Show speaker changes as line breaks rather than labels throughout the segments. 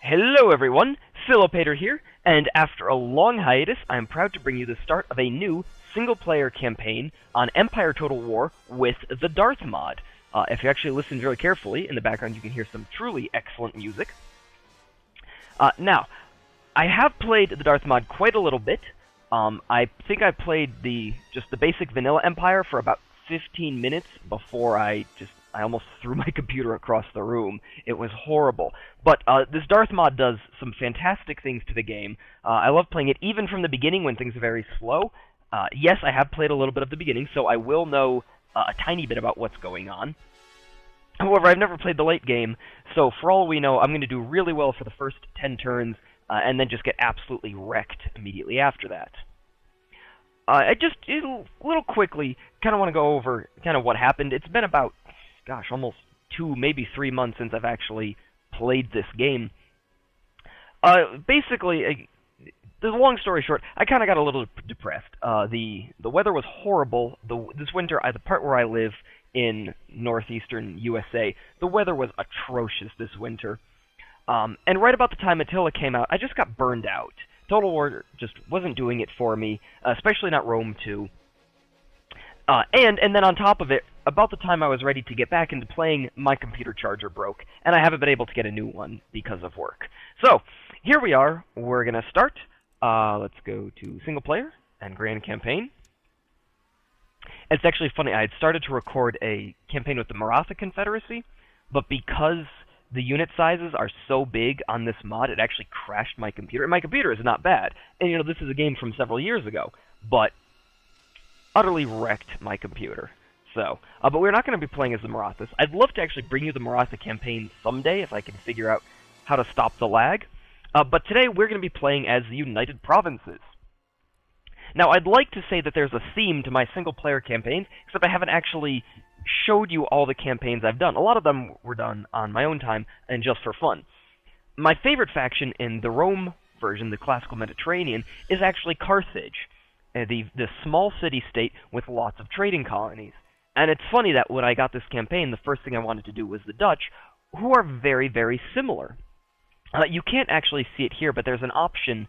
Hello everyone, Philopater here, and after a long hiatus, I am proud to bring you the start of a new single-player campaign on Empire Total War with the Darthmod. If you actually listen very carefully, in the background you can hear some truly excellent music. Now, I have played the Darthmod quite a little bit. I think I played just the basic vanilla Empire for about 15 minutes before I almost threw my computer across the room. It was horrible. But this Darthmod does some fantastic things to the game. I love playing it even from the beginning when things are very slow. Yes, I have played a little bit of the beginning, so I will know a tiny bit about what's going on. However, I've never played the late game, so for all we know, I'm going to do really well for the first 10 turns, and then just get absolutely wrecked immediately after that. A little quickly, kind of want to go over kind of what happened. It's been about, gosh, almost 2, maybe 3 months since I've actually played this game. Basically, the long story short, I kind of got a little depressed. The weather was horrible. This winter, the part where I live in northeastern USA, the weather was atrocious this winter. And right about the time Attila came out, I just got burned out. Total War just wasn't doing it for me, especially not Rome 2. And then on top of it, about the time I was ready to get back into playing, my computer charger broke, and I haven't been able to get a new one because of work. So, here we are. We're going to start. Let's go to single player and grand campaign. It's actually funny, I had started to record a campaign with the Maratha Confederacy, but because the unit sizes are so big on this mod, it actually crashed my computer. And my computer is not bad. And, you know, this is a game from several years ago, but utterly wrecked my computer. So, but we're not going to be playing as the Marathas. I'd love to actually bring you the Maratha campaign someday if I can figure out how to stop the lag. But today we're going to be playing as the United Provinces. Now, I'd like to say that there's a theme to my single-player campaigns, except I haven't actually showed you all the campaigns I've done. A lot of them were done on my own time and just for fun. My favorite faction in the Rome version, the classical Mediterranean, is actually Carthage, the small city-state with lots of trading colonies. And it's funny that when I got this campaign, the first thing I wanted to do was the Dutch, who are very, very similar. You can't actually see it here, but there's an option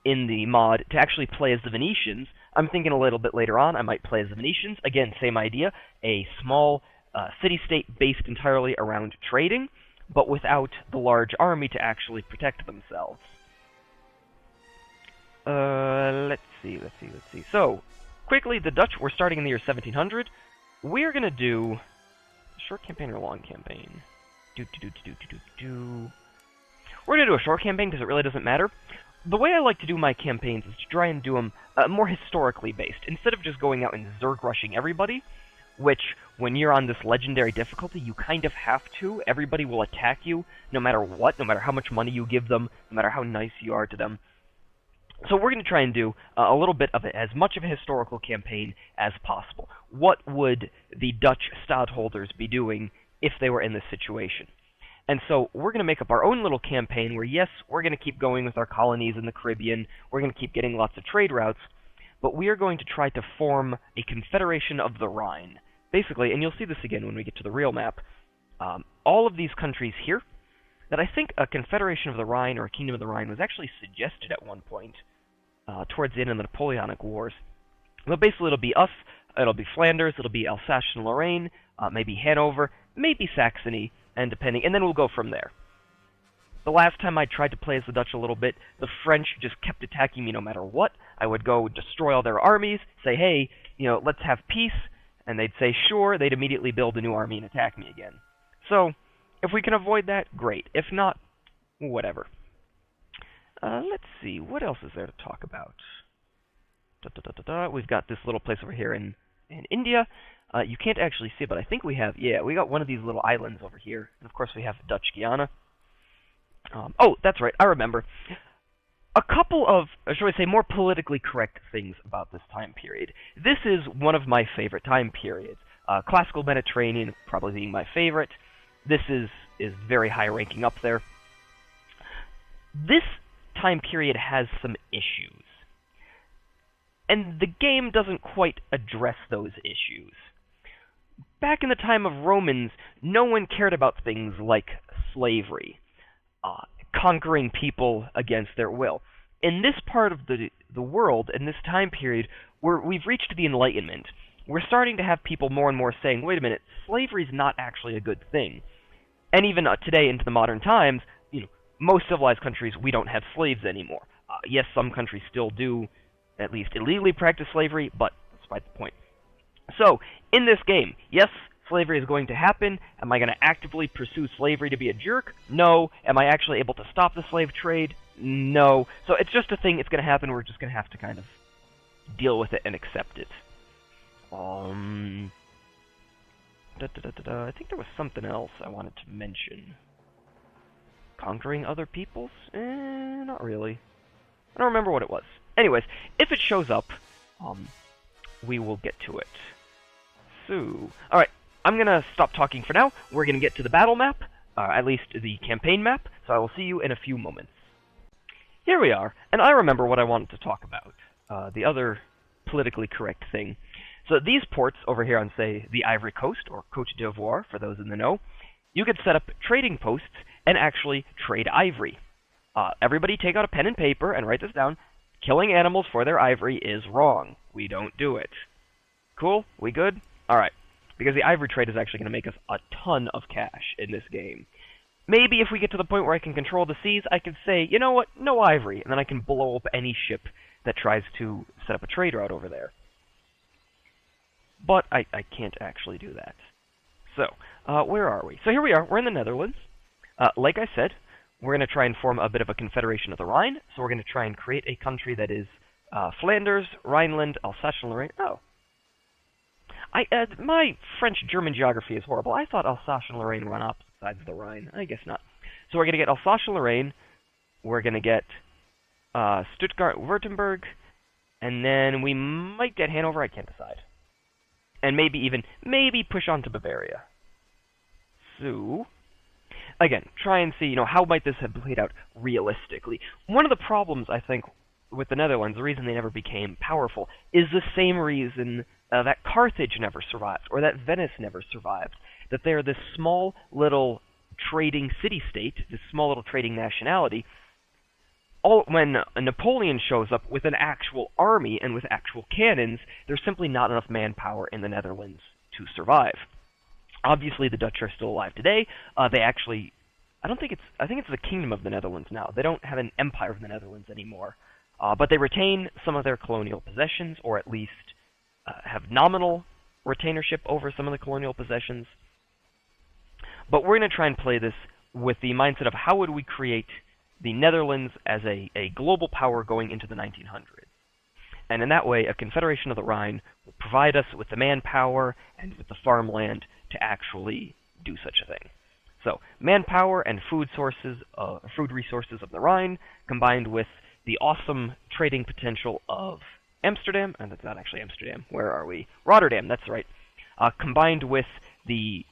in the mod to actually play as the Venetians. I'm thinking a little bit later on I might play as the Venetians. Again, same idea, a small city-state based entirely around trading, but without the large army to actually protect themselves. Let's see. So, quickly, the Dutch, we're starting in the year 1700. We're going to do a short campaign or a long campaign. We're going to do a short campaign because it really doesn't matter. The way I like to do my campaigns is to try and do them more historically based, instead of just going out and Zerg rushing everybody, which, when you're on this legendary difficulty, you kind of have to. Everybody will attack you, no matter what, no matter how much money you give them, no matter how nice you are to them. So we're going to try and do a little bit of as much of a historical campaign as possible. What would the Dutch stadholders be doing if they were in this situation? And so we're going to make up our own little campaign where, yes, we're going to keep going with our colonies in the Caribbean, we're going to keep getting lots of trade routes, but we are going to try to form a confederation of the Rhine. Basically, and you'll see this again when we get to the real map, all of these countries here, that I think a confederation of the Rhine or a kingdom of the Rhine was actually suggested at one point, towards the end of the Napoleonic Wars. But basically it'll be us, it'll be Flanders, it'll be Alsace and Lorraine, maybe Hanover, maybe Saxony, and then we'll go from there. The last time I tried to play as the Dutch a little bit, the French just kept attacking me no matter what. I would go destroy all their armies, say, hey, you know, let's have peace, and they'd say, sure, they'd immediately build a new army and attack me again. So, if we can avoid that, great. If not, whatever. Let's see, what else is there to talk about? We've got this little place over here in India. You can't actually see it, but I think we got one of these little islands over here. And of course we have Dutch Guiana. Oh, that's right, I remember. A couple of, shall we say, more politically correct things about this time period. This is one of my favorite time periods. Classical Mediterranean probably being my favorite. This is very high ranking up there. This time period has some issues. And the game doesn't quite address those issues. Back in the time of Romans, no one cared about things like slavery. conquering people against their will. In this part of the world, in this time period, we've reached the Enlightenment. We're starting to have people more and more saying, wait a minute, slavery is not actually a good thing. And even today, into the modern times, most civilized countries, we don't have slaves anymore. Yes, some countries still do, at least illegally practice slavery, but that's beside the point. So, in this game, yes, slavery is going to happen. Am I going to actively pursue slavery to be a jerk? No. Am I actually able to stop the slave trade? No. So it's just a thing. It's going to happen. We're just going to have to kind of deal with it and accept it. I think there was something else I wanted to mention. Conquering other peoples? Not really. I don't remember what it was. Anyways, if it shows up, we will get to it. So, alright, I'm gonna stop talking for now. We're gonna get to the battle map, at least the campaign map, so I will see you in a few moments. Here we are, and I remember what I wanted to talk about. The other politically correct thing. So these ports over here on, say, the Ivory Coast, or Côte d'Ivoire, for those in the know, you could set up trading posts and actually trade ivory. Everybody take out a pen and paper and write this down. Killing animals for their ivory is wrong. We don't do it. Cool? We good? Alright. Because the ivory trade is actually going to make us a ton of cash in this game. Maybe if we get to the point where I can control the seas, I can say, you know what, no ivory, and then I can blow up any ship that tries to set up a trade route over there. But I can't actually do that. So, where are we? So here we are. We're in the Netherlands. Like I said, we're going to try and form a bit of a confederation of the Rhine. So we're going to try and create a country that is Flanders, Rhineland, Alsace and Lorraine. Oh. My French-German geography is horrible. I thought Alsace and Lorraine were on opposite sides of the Rhine. I guess not. So we're going to get Alsace and Lorraine. We're going to get Stuttgart, Württemberg. And then we might get Hanover. I can't decide. And maybe push on to Bavaria. So, again, try and see, how might this have played out realistically. One of the problems, I think, with the Netherlands, the reason they never became powerful, is the same reason that Carthage never survived, or that Venice never survived. That they're this small little trading city-state, this small little trading nationality. When Napoleon shows up with an actual army and with actual cannons, there's simply not enough manpower in the Netherlands to survive. Obviously, the Dutch are still alive today. I think it's the Kingdom of the Netherlands now. They don't have an Empire of the Netherlands anymore. But they retain some of their colonial possessions, or at least have nominal retainership over some of the colonial possessions. But we're going to try and play this with the mindset of how would we create the Netherlands as a global power going into the 1900s. And in that way, a Confederation of the Rhine will provide us with the manpower and with the farmland to actually do such a thing. So, manpower and food resources of the Rhine, combined with the awesome trading potential of Amsterdam, and that's not actually Amsterdam, where are we? Rotterdam, that's right. Combined with the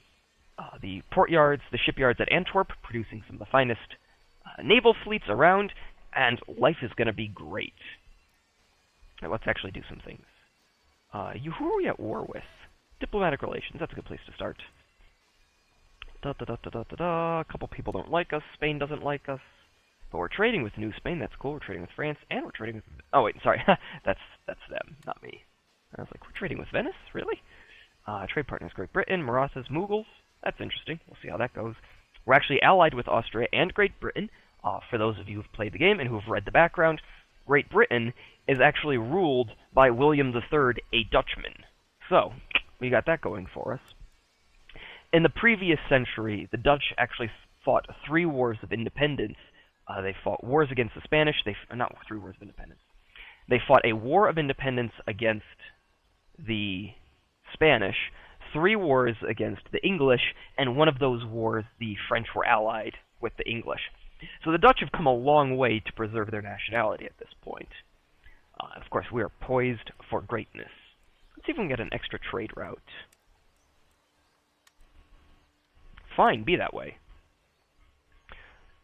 portyards, the shipyards at Antwerp, producing some of the finest naval fleets around, and life is going to be great. Now, let's actually do some things. Who are we at war with? Diplomatic relations, that's a good place to start. A couple people don't like us, Spain doesn't like us, but we're trading with New Spain, that's cool, we're trading with France, and we're trading with... Oh wait, sorry, that's them, not me. I was like, we're trading with Venice? Really? Trade partners, Great Britain, Marathas, Mughals, that's interesting, we'll see how that goes. We're actually allied with Austria and Great Britain. For those of you who've played the game and who've read the background, Great Britain is actually ruled by William III, a Dutchman. So, we got that going for us. In the previous century, the Dutch actually fought 3 wars of independence. They fought wars against the Spanish. Not 3 wars of independence. They fought a war of independence against the Spanish, 3 wars against the English, and one of those wars the French were allied with the English. So the Dutch have come a long way to preserve their nationality at this point. Of course, we are poised for greatness. Let's see if we can get an extra trade route. Fine, be that way.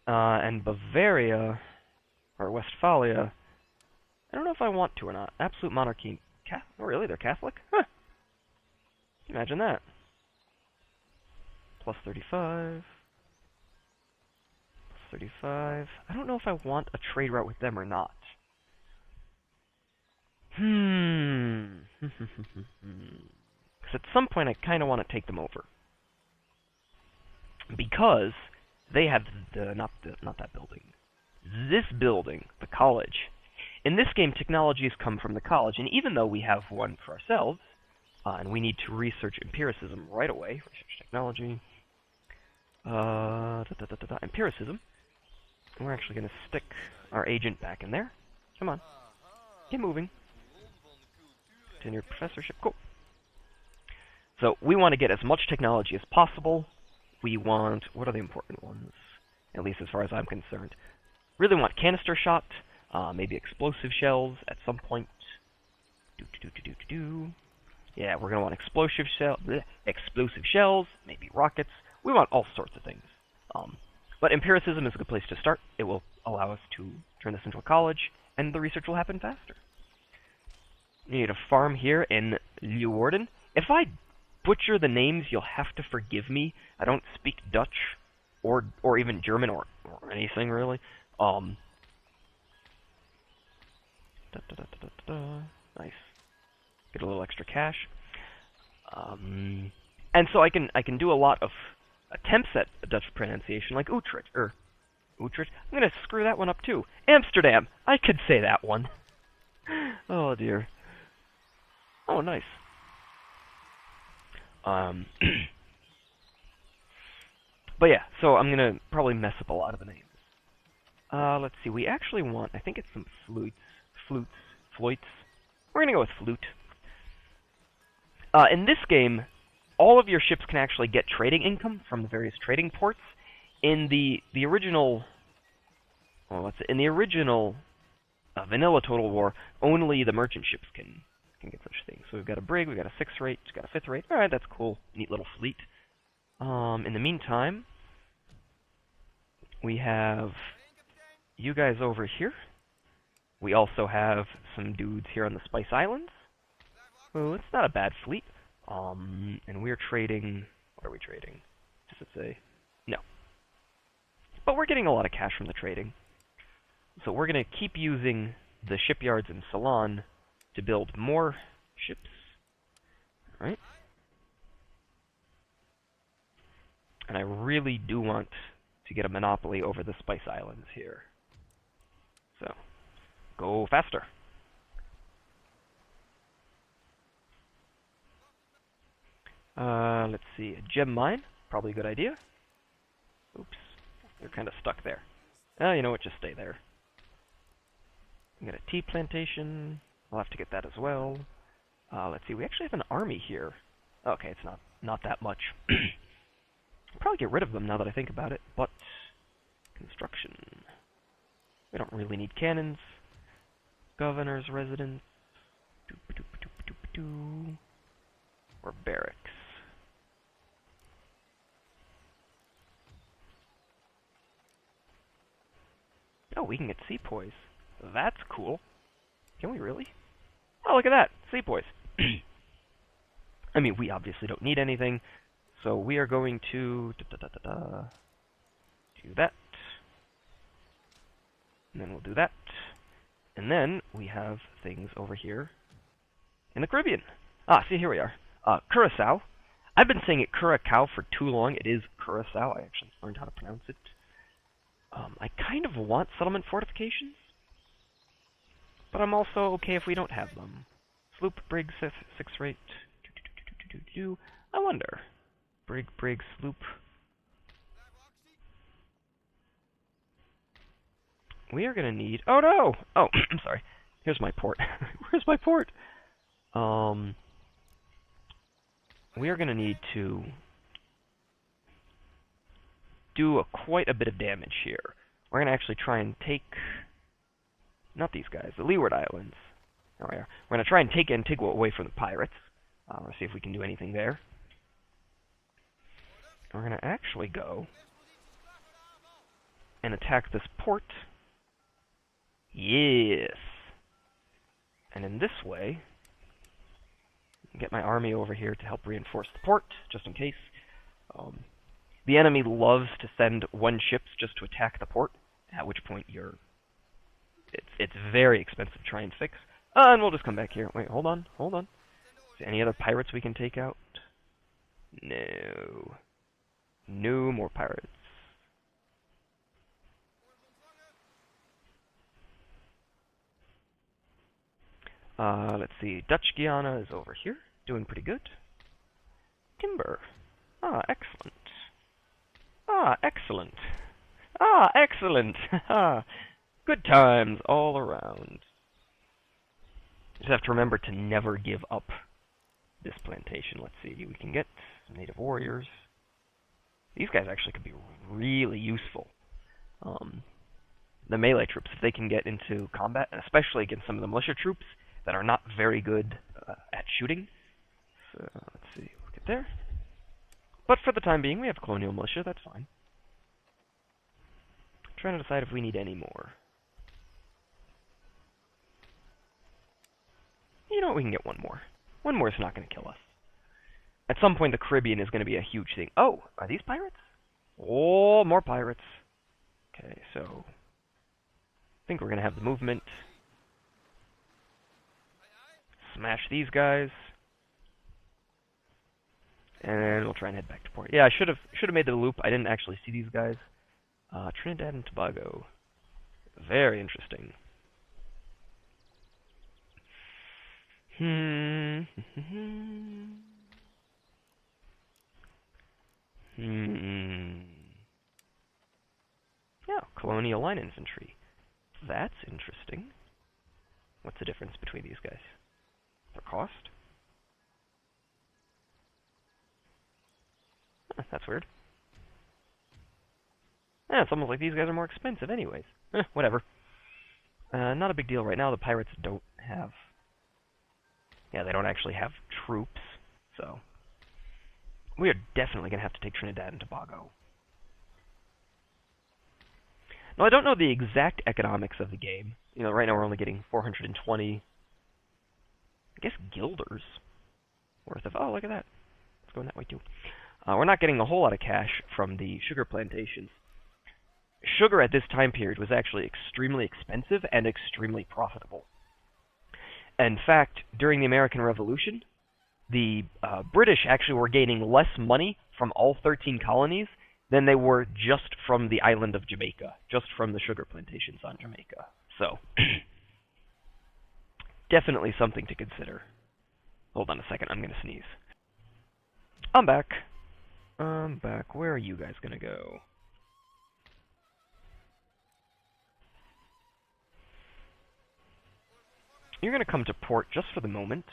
And Bavaria, or Westphalia, I don't know if I want to or not. Absolute monarchy. Oh, really? They're Catholic? Huh. Imagine that. Plus 35. 35. I don't know if I want a trade route with them or not. Because at some point I kind of want to take them over. Because they have not that building. This building, the college. In this game, technologies come from the college, and even though we have one for ourselves, and we need to research empiricism right away, research technology, empiricism, and we're actually going to stick our agent back in there. Come on. Get moving. Tenured professorship. Cool. So we want to get as much technology as possible. We want... What are the important ones? At least as far as I'm concerned. Really want canister shot. Maybe explosive shells at some point. Yeah, we're going to want explosive shells. Maybe rockets. We want all sorts of things. But empiricism is a good place to start. It will allow us to turn this into a college, and the research will happen faster. We need a farm here in Leeuwarden. If I butcher the names, you'll have to forgive me. I don't speak Dutch or even German or anything really. Nice. Get a little extra cash. And so I can do a lot of attempts at Dutch pronunciation, like Utrecht. Utrecht. I'm gonna screw that one up too. Amsterdam. I could say that one. Oh dear. Oh, nice. But yeah, so I'm gonna probably mess up a lot of the names. Let's see. We actually want, I think it's some flutes. We're gonna go with flute. In this game, all of your ships can actually get trading income from the various trading ports. In the original, in the original vanilla Total War, only the merchant ships can get such things. So we've got a brig, we've got a 6th rate, we've got a 5th rate. All right, that's cool. Neat little fleet. In the meantime, we have you guys over here. We also have some dudes here on the Spice Islands. Oh, it's not a bad fleet. And we're trading... What are we trading? Does it say? No. But we're getting a lot of cash from the trading. So we're going to keep using the shipyards in Ceylon to build more ships. Alright. And I really do want to get a monopoly over the Spice Islands here. So, go faster. Let's see, a gem mine, probably a good idea. Oops, they're kind of stuck there. You know what, just stay there. We got a tea plantation, I'll have to get that as well. Let's see, we actually have an army here. Okay, it's not that much. I'll probably get rid of them now that I think about it, but... Construction. We don't really need cannons. Governor's residence. Or barracks. Oh, we can get sepoys. That's cool. Can we really? Oh, look at that! Sepoys. I mean, we obviously don't need anything, so we are going to do that. And then we'll do that. And then we have things over here in the Caribbean. See, here we are. Curacao. I've been saying it Curacao for too long. It is Curacao. I actually learned how to pronounce it. I kind of want settlement fortifications, but I'm also okay if we don't have them. Sloop, brig, 6 rate. I wonder. Brig, sloop. We are gonna need... Oh no! Oh, I'm sorry. Here's my port. Where's my port? We are gonna need to do quite a bit of damage here. We're gonna actually try and take... Not these guys, the Leeward Islands. There we are. We're gonna try and take Antigua away from the pirates. Let's see if we can do anything there. We're gonna actually go and attack this port. Yes! And in this way, get my army over here to help reinforce the port, just in case. The enemy loves to send one ships just to attack the port, at which point it's very expensive to try and fix. And we'll just come back here. Wait, hold on. Is there any other pirates we can take out? No. No more pirates. Let's see. Dutch Guiana is over here. Doing pretty good. Timber. Ah, excellent. Ah, excellent. Ah, excellent. Good times all around. Just have to remember to never give up this plantation. Let's see. We can get some native warriors. These guys actually could be really useful. The melee troops, if they can get into combat, and especially against some of the militia troops that are not very good at shooting. So, let's see. We'll get there. But for the time being, we have colonial militia. That's fine. Trying to decide if we need any more. You know what? We can get one more. One more is not going to kill us. At some point, the Caribbean is going to be a huge thing. Oh, are these pirates? Oh, more pirates. Okay, so I think we're going to have the movement. Smash these guys. And we'll try and head back to port. Yeah, I should have made the loop. I didn't actually see these guys. Trinidad and Tobago. Very interesting. Yeah, colonial line infantry. That's interesting. What's the difference between these guys? Their cost? Huh, that's weird. Yeah, it's almost like these guys are more expensive anyways. Whatever. Not a big deal right now. The pirates don't have... Yeah, they don't actually have troops, so... We are definitely going to have to take Trinidad and Tobago. Now, I don't know the exact economics of the game. You know, right now we're only getting 420... I guess guilders worth of... Oh, look at that. It's going that way, too. We're not getting a whole lot of cash from the sugar plantations. Sugar at this time period was actually extremely expensive and extremely profitable. In fact, during the American Revolution, the British actually were gaining less money from all 13 colonies than they were just from the island of Jamaica, just from the sugar plantations on Jamaica. So, definitely something to consider. Hold on a second, I'm going to sneeze. I'm back. Where are you guys going to go? You're going to come to port just for the moment,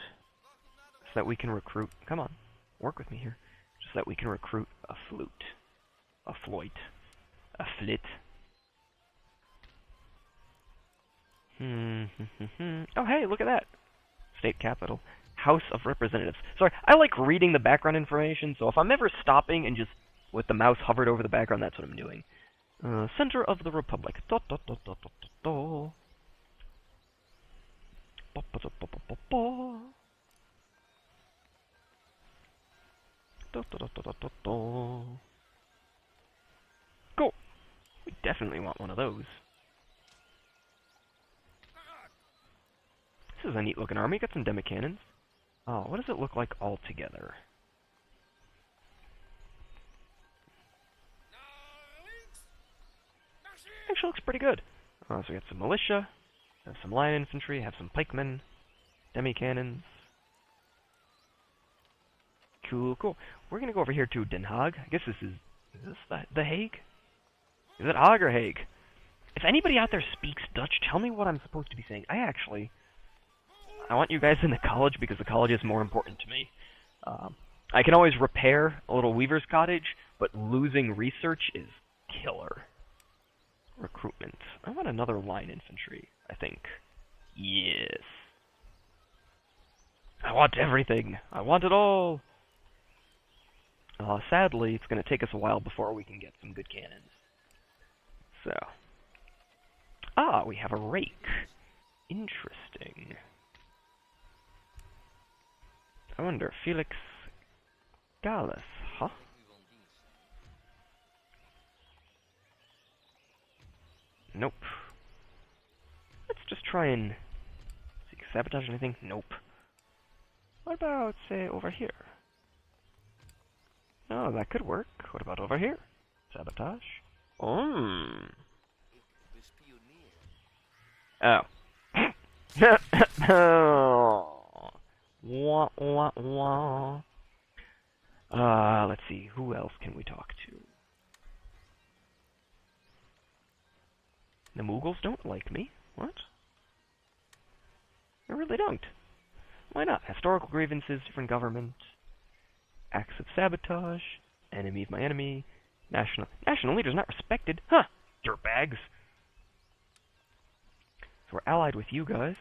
so that we can recruit... Come on, work with me here. Just so that we can recruit a flute. A floit. A flit. Oh, hey, look at that. State capital. House of Representatives. Sorry, I like reading the background information, so if I'm ever stopping and just with the mouse hovered over the background, that's what I'm doing. Center of the Republic. Cool. We definitely want one of those. This is a neat looking army. Got some demi cannons. Oh, what does it look like all together? Actually looks pretty good. So we got some militia, have some line infantry, have some pikemen, demi cannons. Cool, cool. We're gonna go over here to Den Haag. I guess this is this the Hague? Is it Haag or Hague? If anybody out there speaks Dutch, tell me what I'm supposed to be saying. I want you guys in the college because the college is more important to me. I can always repair a little weaver's cottage, but losing research is killer. Recruitment. I want another line infantry, I think. Yes. I want everything. I want it all. Sadly, it's going to take us a while before we can get some good cannons. So. We have a rake. Interesting. I wonder, Felix Gallus, huh? Nope. Let's just try and seek sabotage anything. Nope. What about, say, over here? Oh, that could work. What about over here? Sabotage. Oh. Oh. Wah, wah, wah. Let's see. Who else can we talk to? The Mughals don't like me. What? They really don't. Why not? Historical grievances, different government, acts of sabotage, enemy of my enemy, national leaders not respected. Huh! Dirtbags. So we're allied with you guys.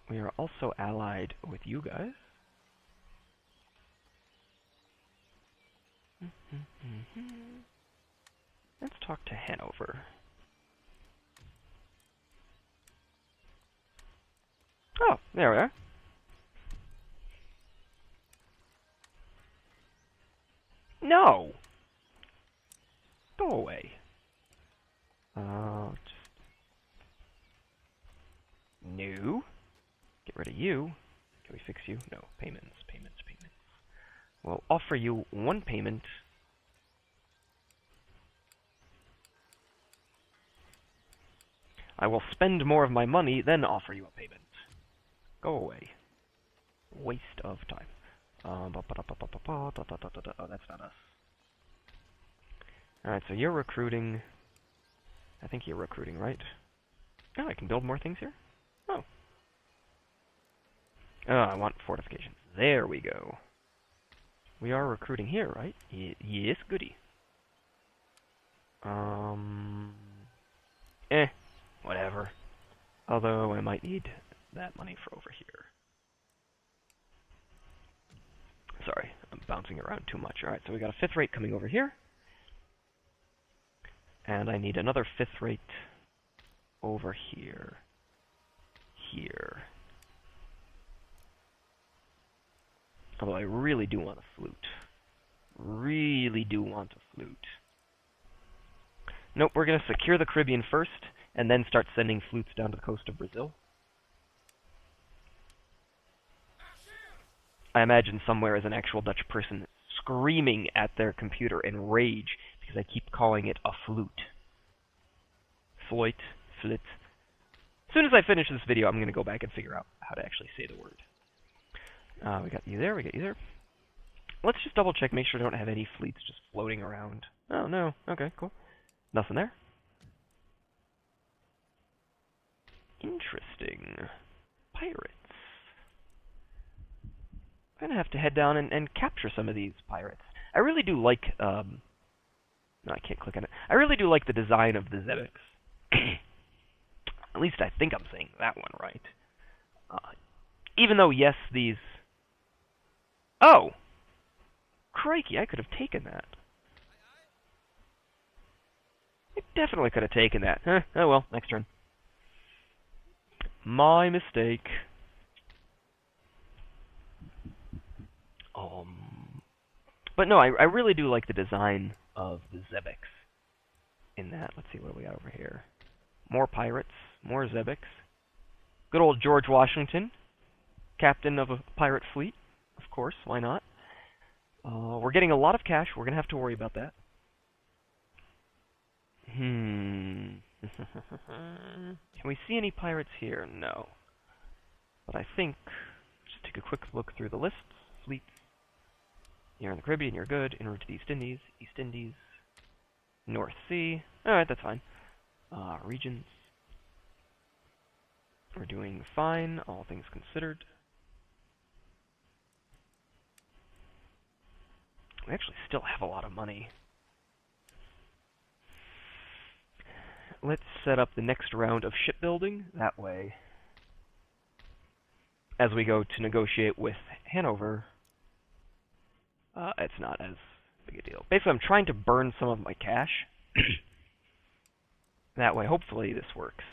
We are also allied with you guys. Let's talk to Hanover. Oh, there we are. No! Go away. Just... No. Get rid of you. Can we fix you? No. Payments. We'll offer you one payment. I will spend more of my money, then offer you a payment. Go away. Waste of time. Oh, that's not us. Alright, so you're recruiting. I think you're recruiting, right? Oh, I can build more things here? Oh. Oh, I want fortifications. There we go. We are recruiting here, right? Yes, goody. Whatever. Although I might need that money for over here. Sorry, I'm bouncing around too much. Alright, so we got a 5th rate coming over here. And I need another 5th rate over here. Here. Although I really do want a flute. Really do want a flute. Nope, we're going to secure the Caribbean first, and then start sending flutes down to the coast of Brazil. I imagine somewhere is an actual Dutch person screaming at their computer in rage because I keep calling it a flute. Floit, flit. As soon as I finish this video, I'm going to go back and figure out how to actually say the word. We got you there, we got you there. Let's just double check, make sure I don't have any fleets just floating around. Oh, no. Okay, cool. Nothing there. Interesting. Pirates. I'm going to have to head down and capture some of these pirates. I really do like, no, I can't click on it. I really do like the design of the Zebex. At least I think I'm saying that one right. Even though, yes, these... Oh! Crikey, I could have taken that. I definitely could have taken that. Huh, oh well, next turn. My mistake. But no, I really do like the design of the Zebex in that. Let's see what we got over here. More pirates, more Zebex. Good old George Washington, captain of a pirate fleet. Of course, why not? We're getting a lot of cash. We're going to have to worry about that. Can we see any pirates here? No. But I think, just take a quick look through the lists. Fleets. You're in the Caribbean, you're good. En route to the East Indies, North Sea. Alright, that's fine. Regions. We're doing fine, all things considered. We actually still have a lot of money. Let's set up the next round of shipbuilding. That way, as we go to negotiate with Hanover, it's not as big a deal. Basically, I'm trying to burn some of my cash. That way, hopefully, this works.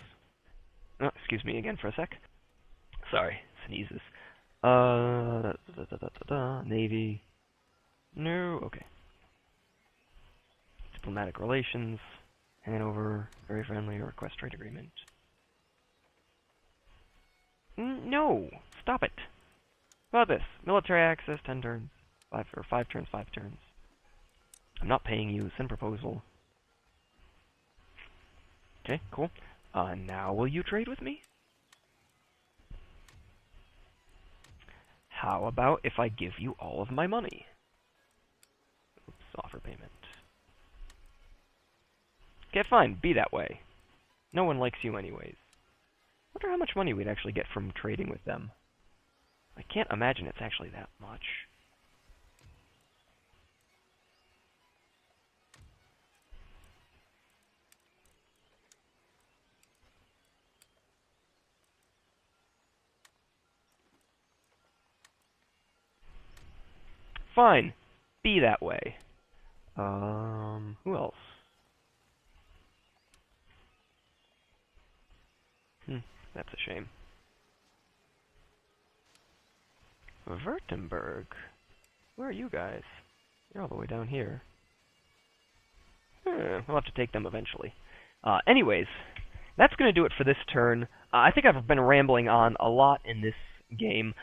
Oh, excuse me again for a sec. Sorry, sneezes. Navy. No, okay. Diplomatic relations. Hanover, very friendly, request trade agreement. No! Stop it! How about this? Military access, 10 turns. 5 turns, 5 turns. I'm not paying you, send proposal. Okay, cool. Now will you trade with me? How about if I give you all of my money? Oops, offer payment. Okay, fine, be that way. No one likes you anyways. Wonder how much money we'd actually get from trading with them. I can't imagine it's actually that much. Fine, be that way. Who else? That's a shame. Württemberg. Where are you guys? You're all the way down here. We'll have to take them eventually. Anyways, that's going to do it for this turn. I think I've been rambling on a lot in this game.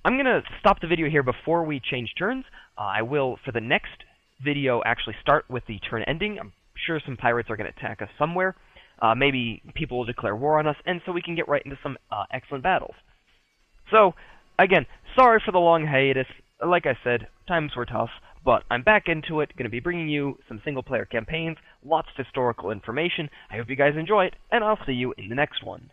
I'm going to stop the video here before we change turns. I will, for the next video, actually start with the turn ending. I'm sure some pirates are going to attack us somewhere. Maybe people will declare war on us, and so we can get right into some excellent battles. So, again, sorry for the long hiatus. Like I said, times were tough, but I'm back into it, going to be bringing you some single-player campaigns, lots of historical information. I hope you guys enjoy it, and I'll see you in the next one.